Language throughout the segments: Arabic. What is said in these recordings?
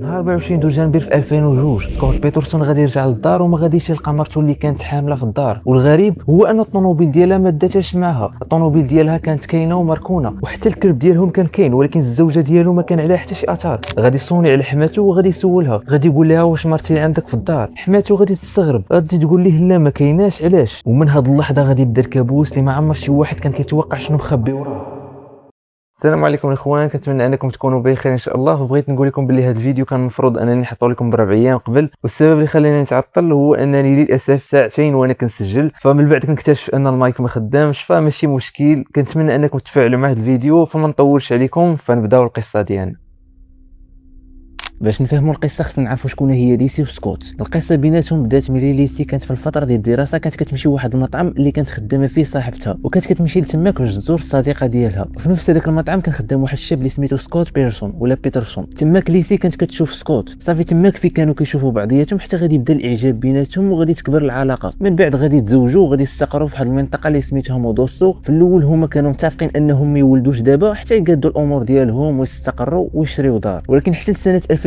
نهار 24 دجنبر في 2002 سكوت بيترسون غادي يرجع للدار وما غاديش يلقى مرته اللي كانت حامله في الدار، والغريب هو ان الطوموبيل ديالها ما داتهاش معاها. الطوموبيل ديالها كانت كاينه ومركونه، وحتى الكلب ديالهم كان كاين، ولكن الزوجه ديالو ما كان عليها حتى شي اثار. غادي يصوني على حماته وغادي يسولها، غادي يقول لها واش مرتي عندك في الدار؟ حماته غادي تستغرب، غادي تقول ليه لا ما كايناش، علاش؟ ومن هاد اللحظه غادي يبدا الكابوس اللي ما عمر شي واحد كان كيتوقع شنو مخبي وراه. السلام عليكم الاخوان، كنتمنى انكم تكونوا بخير ان شاء الله. وبغيت نقول لكم باللي هذا الفيديو كان المفروض انني نحطه لكم ب4 ايام قبل، والسبب اللي خلاني نتعطل هو انني للاسف ساعتين وانا كنسجل، فمن بعد كنكتشف ان المايك ما خدامش، فماشي مشكل. كنتمنى انكم تفاعلوا مع هذا الفيديو، فما نطولش عليكم، فنبداو القصه ديالنا. باش نفهموا القصه خصنا نعرفوا شكون هي ليسي وسكوت. القصه بيناتهم بدات ملي ليسي كانت في الفتره ديال الدراسه، كانت كتمشي لواحد المطعم اللي كانت خدامه فيه صاحبتها، وكانت كتمشي لتماك باش تزور الصديقه ديالها. وفي نفس هذاك المطعم كان خدام واحد الشاب اللي سميتو سكوت بيرسون ولا بيترسون. تماك ليسي كانت كتشوف سكوت، صافي تماك في كانوا كيشوفوا بعضياتهم حتى غادي يبدا الاعجاب بيناتهم وغادي تكبر العلاقه. من بعد غادي يتزوجوا وغادي يستقروا في واحد المنطقه اللي سميتها مودوسو. في الاول هما كانوا متفقين انهم ما يولدوش دابا حتى يقادوا الامور ديالهم ويستقروا ويشريوا دار، ولكن حتى سنه 2002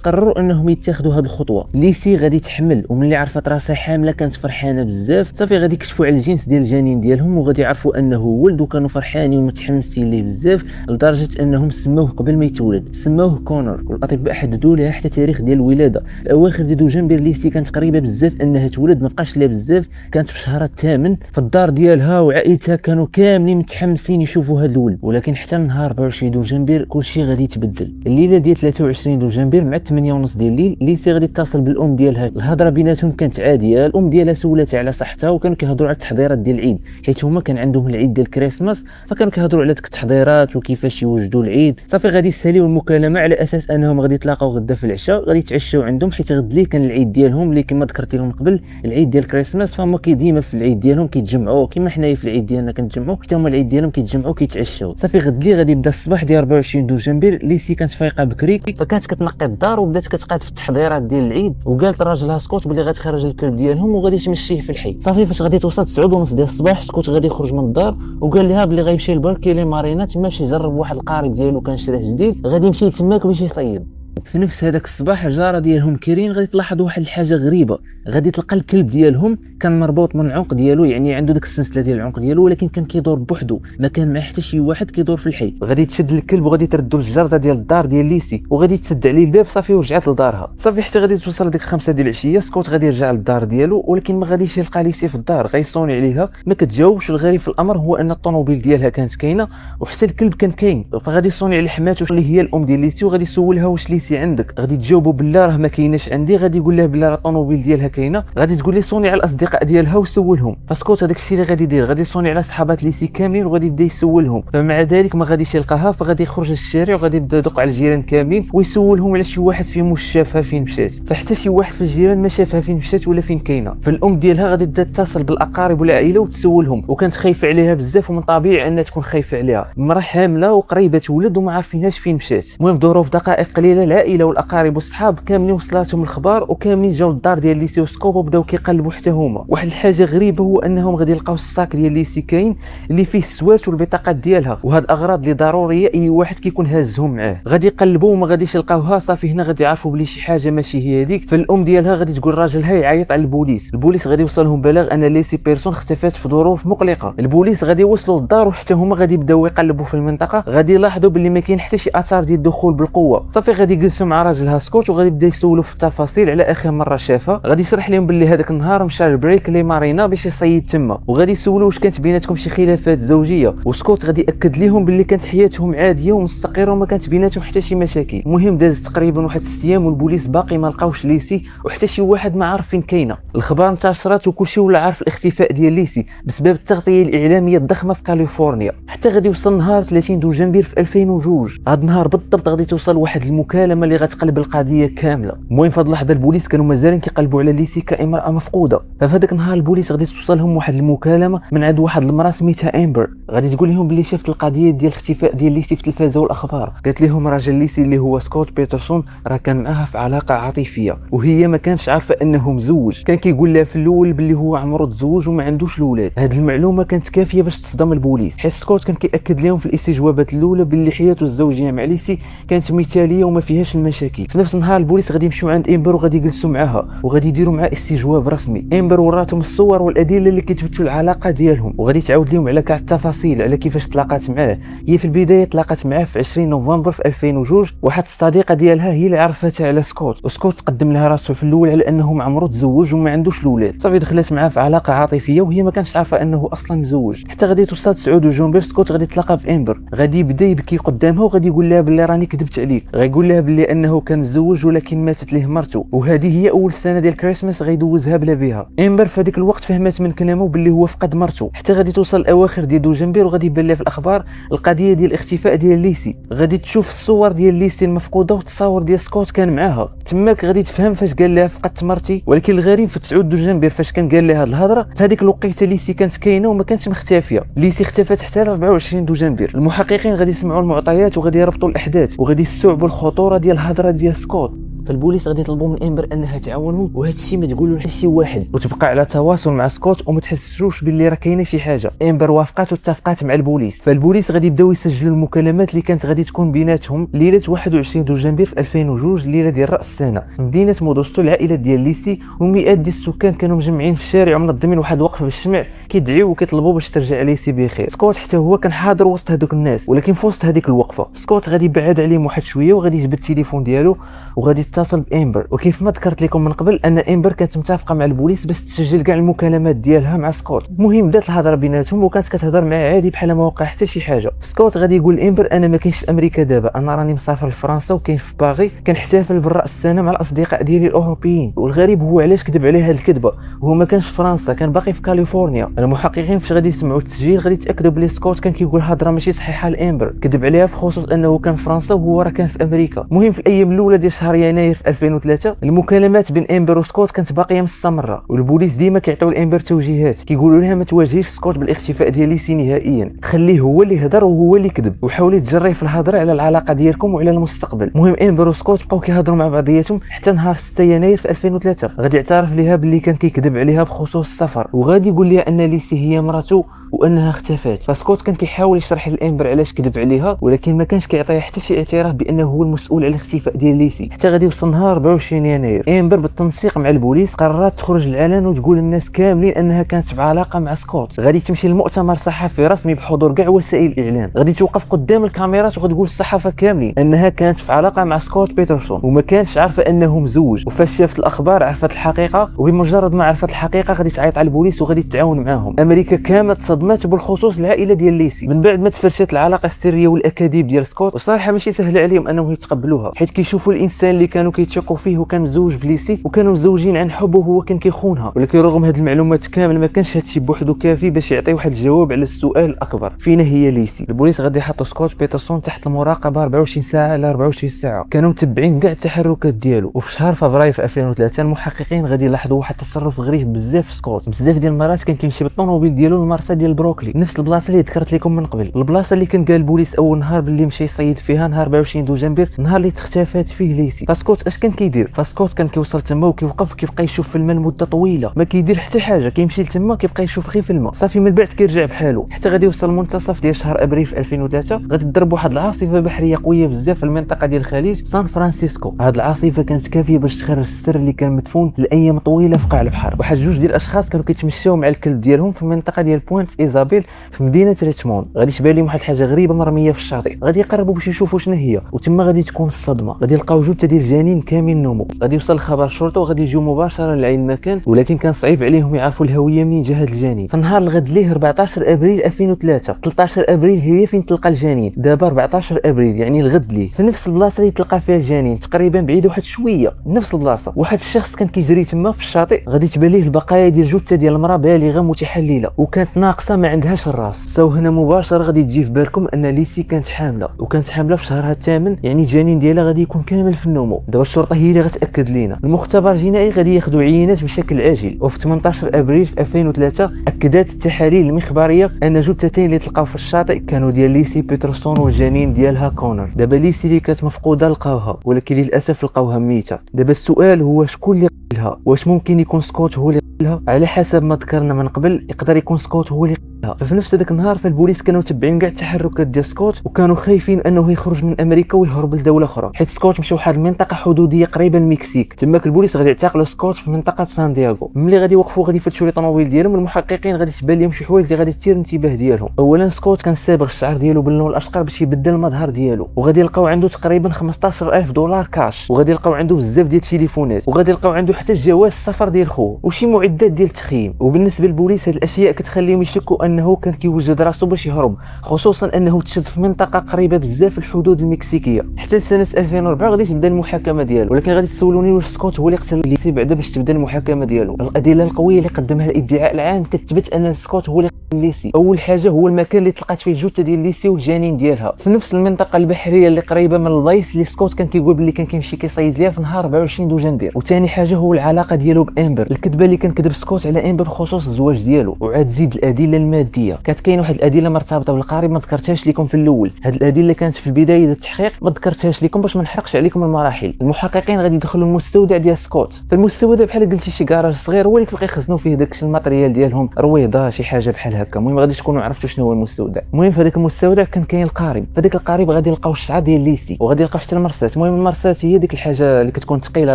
قرروا انهم يتخذوا هذه الخطوه. ليسي غادي تحمل، وملي عرفت راسها حامله كانت فرحانه بزاف. صافي غادي يكشفوا على الجنس ديال الجنين ديالهم وغادي يعرفوا انه ولد، وكانوا فرحانين ومتحمسين ليه بزاف لدرجه انهم سموه قبل ما يتولد، سموه كونر. والاطباء حددوا لها حتى تاريخ ديال الولاده. في اواخر ديال دجنبر ليسي كانت قريبه بزاف انها تولد، ما بقاش لها بزاف، كانت في الشهر الثامن. في الدار ديالها وعائلتها كانوا كاملين متحمسين يشوفوا هذا الولد. ولكن حتى نهار 24 دجنبر كلشي غادي يتبدل. الليله ديال 23 دجنبر مع 8:30 ديال الليل ليسي غادي تتصل بالام ديالها. الهضره بيناتهم كانت عاديه، الام ديالها سولتها على صحتها، وكانوا كيهضروا على التحضيرات ديال العيد، حيت هما كان عندهم العيد ديال كريسماس، فكانوا كيهضروا على ديك التحضيرات وكيفاش يوجدوا العيد. صافي غادي يساليو المكالمه على اساس انهم غادي يتلاقاو غدا في العشاء، غادي يتعشاو عندهم، حيت غد لي كان العيد ديالهم اللي كما ذكرت لكم قبل، العيد ديال كريسماس. فهما ديما في العيد ديالهم كيتجمعوا كما حنايا في العيد ديالنا كنتجمعوا، حتى هما العيد ديالهم كيتجمعوا كيتعشاو. صافي غد لي غادي يبدا الصباح ديال 24 دجنبر. ليسي كانت فايقه بكري، فكانت كتنقي الدار وبدات كتقاد في التحضيرات ديال العيد، وقالت راجلها سكوت بلي غتخرج الكلب ديالهم وغادي تمشيه في الحي. صافي فاش غادي توصل 9:30 ديال الصباح سكوت غادي يخرج من الدار وقال لها بلي غيمشي لباركي لي مارينا تما باش يجرب واحد القارب ديالو كان شريه جديد، غادي يمشي تماك باش يصيد. في نفس هذاك الصباح الجاره ديالهم كيرين غادي تلاحظ واحد الحاجه غريبه، غادي تلقى الكلب ديالهم كان مربوط من العنق ديالو، يعني عنده ديك السلسله ديال العنق ديالو، ولكن كان كيدور بوحدو، ما كان معاه حتى شي واحد كيدور في الحي. غادي تشد الكلب وغادي تردو للجرده ديال الدار ديال ليسي، وغادي تسد عليه الباب. صافي ورجعت لدارها. صافي حتى غادي توصل ديك 5 ديال العشيه سكوت غادي يرجع للدار ديالو، ولكن ما غاديش يلقى ليسي في الدار، غيصوني عليها ما كتجاوبش. الغريب في الامر هو ان الطوموبيل ديالها كانت كاينه وحتى الكلب كان كاين. فغادي يصوني على حماته اللي هي الام ديال ليسي وغادي يسولها واش ليسي عندك؟ غادي تجاوبوا بالله راه ما كايناش عندي. غادي يقول لها بالله راه الطوموبيل ديالها كاينه. غادي تقول لي صوني على الاصدقاء ديالها وسولهم. فسكوت هذاك الشيء اللي غادي يدير، غادي يصوني على صحابات ليسي كاملين وغادي يبدا يسولهم. فمع ذلك ما غاديش يلقاها، فغادي يخرج للشارع وغادي يبدا يدق على الجيران كاملين ويسولهم على شي واحد فيهم واش شافها فين مشات. فحتى شي واحد في الجيران ما شافها فين مشات ولا فين كاينه. فالام ديالها غادي تبدا تتصل بالاقارب والعائله وتسولهم، وكانت خايفه عليها بزاف، ومن طبيعي انها تكون خايفه عليها، مرا حامله وقريبه تولد وما عارفينهاش فين مشات. المهم ظروف دقائق قليله العائله والاقارب والصحاب كاملين وصلاتهم الخبار، وكاملين جاو للدار ديال ليسي وسكوب وبداو كيقلبوا حتى هما. واحد الحاجه غريبه هو انهم غادي يلقاو الصاك ديال ليسي كاين اللي فيه السوات والبطاقات ديالها، وهاد الاغراض اللي ضروريه اي واحد كيكون هازهم معاه. غادي يقلبوا وما غاديش يلقاوها. صافي هنا غادي يعرفوا بلي شي حاجه ماشي هي هذيك. فالام ديالها غادي تقول راجلها يعيط على البوليس. البوليس غادي يوصلهم بلاغ ان ليسي بيرسون اختفت في ظروف مقلقه. البوليس غادي يوصلوا للدار وحتى هما غادي يبداو يقلبوا في المنطقه. غادي يلاحظوا بلي ما كاين حتى شي اثار ديال الدخول بالقوه. صافي غادي يجلسوا مع راجلها سكوت وغادي يبدا يسولوا في التفاصيل على اخر مره شافها. غادي يشرح لهم بلي هذاك النهار مشى لبريك لي مارينا باش يصيد تما، وغادي يسولوا واش كانت بيناتكم شي خلافات زوجيه. وسكوت غادي ياكد لهم بلي كانت حياتهم عاديه ومستقره وما كانت بيناتهم حتى شي مشاكل. المهم داز تقريبا واحد 6 ايام والبوليس باقي ما لقاوش ليسي، وحتى شي واحد ما عارف فين كاينه. الخبر انتشرت وكلشي ولا عارف الاختفاء ديال ليسي بسبب التغطيه الاعلاميه الضخمه في كاليفورنيا. حتى غادي يوصل نهار 30 دجنبر في 2002. هذا النهار بالضبط غادي توصل واحد المكالمه المكالمه اللي غتقلب القضيه كامله. المهم في هذه اللحظه البوليس كانوا مازالين كيقلبوا على ليسي كامراه مفقوده. ففي هذاك النهار البوليس غادي توصلهم واحد المكالمه من عند واحد المراه سميتها امبر، غادي تقول لهم بلي شافت القضيه ديال الاختفاء ديال ليسي في التلفازه والاخبار. قالت لهم راجل ليسي اللي هو سكوت بيترسون راه كان معاها في علاقه عاطفيه وهي ما كانتش عارفه انه مزوج. كان كيقول لها في الاول بلي هو عمره تزوج وما عندوش الاولاد. هذه المعلومه كانت كافيه باش تصدم البوليس، حيت سكوت كان كياكد لهم في الاستجوابات الاولى بلي حياته الزوجيه مع ليسي كانت مثاليه وما فيهاش المشاكل. في نفس النهار البوليس غادي يمشيو عند امبر وغادي يجلسوا معاها وغادي يديروا معها استجواب رسمي. امبر وراتهم الصور والادله اللي كيثبتوا العلاقه ديالهم وغادي تعاود لهم على كاع التفاصيل على كيفاش تلاقات معاه. هي في البدايه تلاقات معاه في 20 نوفمبر في 2002. واحد الصديقه ديالها هي اللي عرفتها على سكوت، وسكوت قدم لها راسو في الاول على انه ما عمره تزوج وما عندوش الاولاد. صافي دخلت معاه في علاقه عاطفيه وهي ما كانتش عارفه انه اصلا مزوج. حتى غادي توصل 9 جونبر سكوت غادي يتلاقى بامبر، غادي يبدا يبكي قدامها وغادي يقول لها بلي راني كذبت عليك. غايقول لها بلي انه كان مزوج ولكن ماتت ليه مرته، وهذه هي اول سنه ديال كريسماس غيدوزها بلا بها. امبر في هذيك الوقت فهمت من كلامه بلي هو فقد مرته. حتى غادي توصل الاواخر ديال دجنبر وغادي يبان لها في الاخبار القضيه ديال الاختفاء ديال ليسي. غادي تشوف الصور ديال ليسي المفقوده والتصاور ديال سكوت كان معاها. تماك غادي تفهم فاش قال لها فقدت مرتي. ولكن الغريب في 9 دجنبر فاش كان قال لها هذه الهضره في هذيك الوقيته ليسي كانت كاينه وما كانتش مختفيه. ليسي اختفت حتى 24 دجنبر. المحققين غادي يسمعوا المعطيات وغادي يربطوا الاحداث وغادي يستوعبوا الخطوره ديال الهضره ديال سكوت. فالبوليس غادي يطلبوا من امبر انها تعاونهم وهذا الشيء ما تقولوا لحتى شي واحد وتبقى على تواصل مع سكوت وما تحسسوش باللي راه كاينه شي حاجه. امبر وافقات واتفقات مع البوليس. فالبوليس غادي يبداو يسجلوا المكالمات اللي كانت غادي تكون بيناتهم ليله 21 دجنبر في 2002 ليله ديال راس السنه في مدينه مودوستو. العائله ديال ليسي ومئات ديال السكان كانوا مجمعين في الشارع ومنظمين واحد الوقفه بالشمع كيدعيو وكيطلبوا باش ترجع ليسي بخير. سكوت حتى هو كان حاضر وسط هذوك الناس، ولكن في وسط هذيك الوقفه سكوت غادي يبعد عليهم واحد شويه وغادي يجبد التليفون ديالو وغادي يتصل بامبر. وكيف ما ذكرت لكم من قبل ان امبر كانت متفقه مع البوليس باش تسجل كاع المكالمات ديالها مع سكوت. المهم بدات الهضره بيناتهم وكانت كتهضر معاه عادي بحال ما وقع حتى شي حاجه. سكوت غادي يقول امبر انا ما كاينش في امريكا دابا، انا راني مسافر لفرنسا وكاين في باغي كنحتفل بالراس السنه مع الاصدقاء ديالي الاوروبيين. والغريب هو علاش كذب عليه هذه الكذبه، وهو ما كانش في فرنسا كان باقي في كاليفورنيا. المحققين فاش غادي يسمعوا التسجيل غادي يتاكدوا بلي سكوت كان كيقول هضره ماشي صحيحه لامبر، كذب عليها في خصوص انه كان في فرنسا وهو راه كان في امريكا. المهم في الايام الاولى ديال شهر يناير في 2003 المكالمات بين امبر وسكوت كانت باقيه مستمره، والبوليس ديما كيعطيو لامبر توجيهات كيقولوا لها ما تواجهيش سكوت بالاختفاء ديال ليسي نهائيا، خليه هو اللي يهضر وهو اللي يكذب، وحاولي تجري في الهضره على العلاقه ديالكم وعلى المستقبل. المهم امبر وسكوت بقاو كيهضروا مع بعضياتهم حتى نهار 6 يناير في 2003 غادي يعترف ليها باللي كان كيكذب عليها بخصوص السفر، وغادي يقول لها ان ليسي هي مرته وانها اختفت. فسكوت كان كيحاول يشرح لامبر علاش كذب عليها، ولكن ما كانش كيعطيها حتى شي اعتراف بانه هو المسؤول على الاختفاء ديال ليسي. حتى غادي يوصل نهار 24 يناير امبر بالتنسيق مع البوليس قررت تخرج للعلن وتقول للناس كاملين انها كانت في علاقه مع سكوت. غادي تمشي لمؤتمر صحفي رسمي بحضور كاع وسائل الاعلام، غادي توقف قدام الكاميرات وغتقول للصحافه كاملين انها كانت في علاقه مع سكوت بيترسون وما كانش عارفه انه مزوج. وفاش شافت الاخبار عرفت الحقيقه، وبمجرد ما عرفت الحقيقه غادي تعيط على البوليس وغادي تتعاون معاهم. امريكا كامله تصدمت بالخصوص العائله ديال ليسي من بعد ما تفرشت العلاقه السريه والاكاذيب ديال سكوت. وصراحه ماشي سهل عليهم انهم يتقبلوها، حيت كيشوفوا الانسان اللي كانوا كيتشكوا فيه وكان مزوج بليسي وكانوا مزوجين عن حب وهو كان كيخونها. ولكن رغم هذه المعلومات كامل ما كانش هادشي بوحدو كافي باش يعطي واحد الجواب على السؤال الاكبر، فين هي ليسي؟ البوليس غادي يحطوا سكوت بيترسون تحت المراقبه 24 ساعه على 24 ساعه، كانوا متبعين كاع التحركات ديالو. وفي شهر فبراير في 2003 المحققين غادي يلاحظوا واحد التصرف غريب بزاف في سكوت. بزاف ديال المرات كان كيمشي بالطوموبيل ديالو للمرسى ديال بروكلي، نفس البلاصه اللي ذكرت لكم من قبل، البلاصه اللي كان قال البوليس اول نهار باللي مشى يصيد فيها نهار 24 دجنبر، النهار اللي اختفات فيه ليسي. فسكوت اش كان كيدير؟ فسكوت كان كيوصل تما وكيوقف وكيبقى يشوف في الماء لمده طويله، ما كيدير حتى حاجه، كيمشي لتما كيبقى يشوف غير في الماء. صافي من بعد كيرجع بحالو حتى غادي يوصل المنتصف ديال شهر ابريل في 2003 غادي تضرب واحد العاصفه بحريه قويه بزاف في المنطقه ديال الخليج سان فرانسيسكو. هاد العاصفه كانت كافيه باش تخرج السر اللي كان مدفون لايام طويله في قاع البحر. واحد جوج ديال الاشخاص كانوا كيتمشاو مع الكلب ديالهم في المنطقه ديال بوينت ايزابيل في مدينه ريتشموند. غادي تبان لهم واحد الحاجه غريبه مرميه في الشاطئ، غادي يقربوا باش يشوفوا شنو هي، وتما غادي تكون الصدمه. غادي يلقاو جثه ديال جنين كامل نمو. غادي يوصل خبر الشرطه وغادي يجيو مباشره لعين المكان، ولكن كان صعيب عليهم يعرفوا الهويه منين جا هذا الجنين. في النهار الغد ليه 14 ابريل 2003 13 ابريل هي فين تلقى الجنين، دابا 14 ابريل يعني الغد ليه في نفس البلاصه اللي تلقى فيها الجنين تقريبا بعيد واحد شويه نفس البلاصه. واحد الشخص كان كيجري تما في الشاطئ غادي تبان ليه البقايا ديال جثه ديال المراه بالغه متحلله وكانت ناقصه ناقصه ما عندهاش الراس. سو هنا مباشره غادي تجي في بالكم ان ليسي كانت حامله، وكانت حامله في شهرها الثامن، يعني الجنين ديالها غادي يكون كامل في النمو. دابا الشرطه هي اللي غتاكد لينا. المختبر الجنائي غادي ياخذوا عينات بشكل عاجل، وفي 18 ابريل في 2003 اكدت التحاليل المخبريه ان جثتين اللي تلقاو في الشاطئ كانوا ديال ليسي بيترسون والجنين ديالها كونر. دابا ليسي اللي كانت مفقوده لقاوها، ولكن للاسف لقاوها ميته. دابا السؤال هو شكون اللي قتلها؟ واش ممكن يكون سكوت هو اللي قتلها؟ على حسب ما ذكرنا من قبل يقدر يكون سكوت هو اللي قتلها. ففي نفس هذاك النهار فالبوليس كانوا متبعين كاع التحركات ديال سكوت، وكانوا خايفين انه يخرج من امريكا ويهرب لدوله اخرى، حيت سكوت مشى لواحد المنطقه حدوديه قريبه للمكسيك. تماك البوليس غادي يعتقلوا سكوت في منطقه سان دياغو. ملي غادي يوقفوا غادي يفتشوا لي طوموبيل ديالهم، المحققين غادي تبان لهم شي حوايج اللي غادي تثير الانتباه ديالهم. اولا سكوت كان صابغ الشعر ديالو باللون الاشقر باش يبدل المظهر ديالو، وغادي يلقاو عنده تقريبا 15000 دولار كاش، وغادي يلقاو عنده بزاف ديال التليفونات، وغادي يلقاو عنده حتى جواز السفر ديال خوه وشي معدات ديال التخييم. وبالنسبه للبوليس هاد الاشياء كتخليهم يشكوا انه كان كيوجد راسو باش يهرب، خصوصا انه تشد في منطقه قريبه بزاف الحدود المكسيكيه. حتى سنه 2004 غادي تبدا المحاكمه ديالو، ولكن غادي تسولوني واش سكوت هو اللي قتل ليسي بعدا باش تبدا المحاكمه ديالو. الادله القويه اللي قدمها الادعاء العام كتثبت ان سكوت هو اللي قتل ليسي. اول حاجه هو المكان اللي تلقات فيه الجثه ديال ليسي والجنين ديالها، في نفس المنطقه البحريه اللي قريبه من اللايس اللي سكوت كان كيقول باللي كان كيمشي كيصيد ليها في نهار 24 دجنبير. وثاني حاجه هو العلاقه ديالو بامبر، الكذبه اللي كان كذب سكوت على امبر بخصوص الزواج ديالو. وعاد زيد الادله الماديه، كانت كاين واحد الادله مرتبطه بالقارب ما ذكرتهاش لكم في الاول. هاد الادله كانت في البدايه ديال التحقيق ما ذكرتهاش لكم باش ما نحرقش عليكم المراحل. المحققين غادي يدخلوا المستودع ديال سكوت. فالمستودع بحال قلتي شي كراج صغير هو اللي كيبقى يخزنوا فيه داكشي الماتريال ديالهم، رويضه شي حاجه بحال هكا. المهم غادي تكونوا عرفتوا شنو هو المستودع. المهم في هذاك المستودع كان كاين القارب، فداك القارب غادي يلقاو الشعر ديال ليسي، وغادي يلقاو حتى المرسات. المهم المرسات هي ديك الحاجه اللي كتكون ثقيله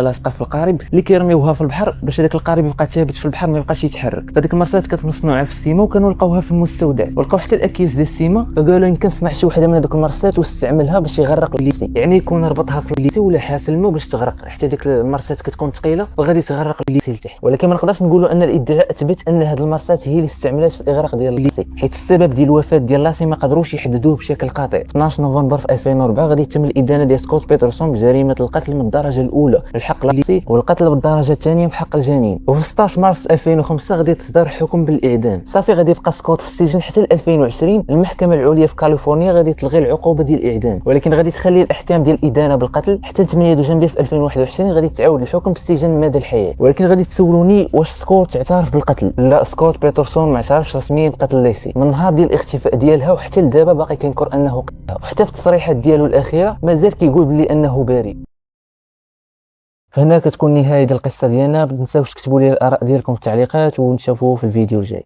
لاصقه في القارب اللي كيرميوها في البحر باش هذاك القارب يبقى ثابت في البحر ما يبقاش يتحرك. فديك المرسات كانت مصنوعه في السيما، وكانوا لقاوها في المستودع، ولقاو حتى الاكياس ديال السيما. فقالوا يمكن صنع شي وحده من هذوك المرسات واستعملها باش يغرق ليسي، يعني يكون ربطها في ليسي ولا في الماء باش تغرق، حتى ديك المرسات كتكون ثقيله وغادي تغرق ليسي لتحت. ولكن ما نقدرش نقولوا ان الادعاء اثبت ان هذه المرسات هي اللي استعملت في الاغراق ديال ليسي، حيت السبب ديال الوفاه ديال لاسي ما قدروش يحددوه بشكل قاطع. 12 نوفمبر في 2004 غادي يتم الادانه ديال سكوت بيترسون بجريمه القتل من الدرجه الاولى بحق ليسي، والقتل بالدرجه الثانيه بحق الجنين. وفي 16 مارس 2005 غادي تصدر حكم بالاعدام. صافي غادي يبقى سكوت في السجن حتى 2020. المحكمه العليا في كاليفورنيا غادي تلغي العقوبه ديال الاعدام، ولكن غادي تخلي الاحكام ديال الادانه بالقتل حتى 8 دجنبير في 2021 غادي تعاود الحكم بالسجن مدى الحياه. ولكن غادي تسولوني واش سكوت اعترف بالقتل؟ لا، سكوت بيترسون ما اعترفش رسميا بقتل ليسي من نهار ديال الاختفاء ديالها، وحتى لدابا باقي كينكر انه قتلها، وحتى في التصريحات ديالو الاخيره مازال كيقول بلي انه بريء. فهنا كتكون نهايه ديال القصه ديالنا. ما تنساوش تكتبوا لي الاراء ديالكم في التعليقات، ونشوفوا في الفيديو الجاي.